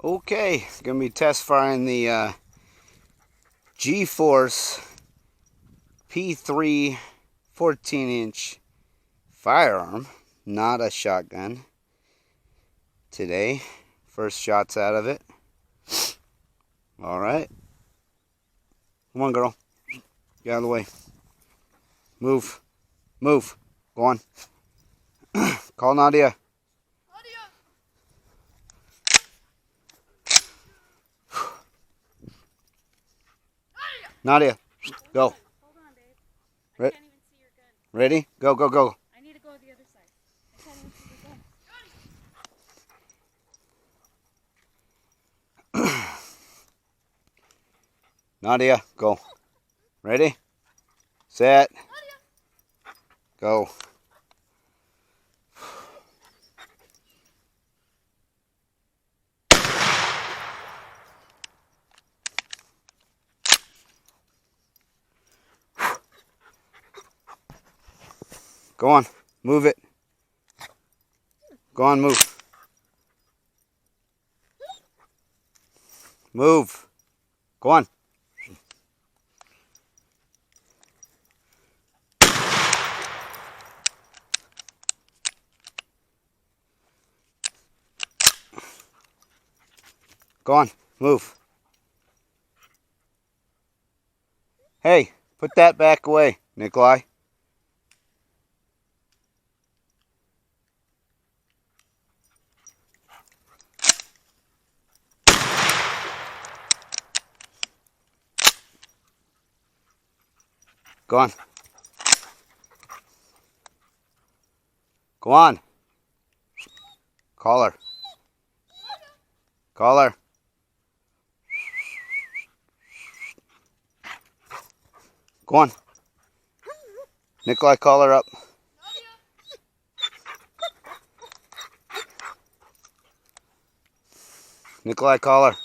Okay, gonna be test firing the gforce P3 14-inch firearm, not a shotgun. Today, first shots out of it. All right, come on, girl, get out of the way. Move, move, go on. Call Nadia. Nadia, go. Hold on, babe. I can't even see your gun. Ready? Go, go, go. I need to go to the other side. I can't even see your gun. Nadia, go. Ready? Set. Go. Go on, move it. Go on, move. Move. Go on. Go on, move. Hey, put that back away, Nikolai. Go on. Go on. Call her. Call her. Go on. Nikolai, call her up. Nikolai, call her.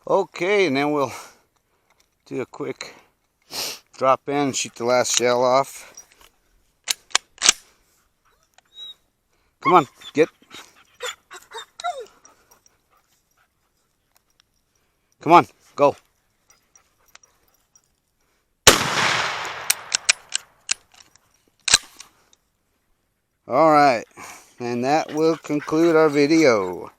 Okay, and then we'll do a quick drop in, shoot the last shell off. Come on, get. Come on, go. All right, and that will conclude our video.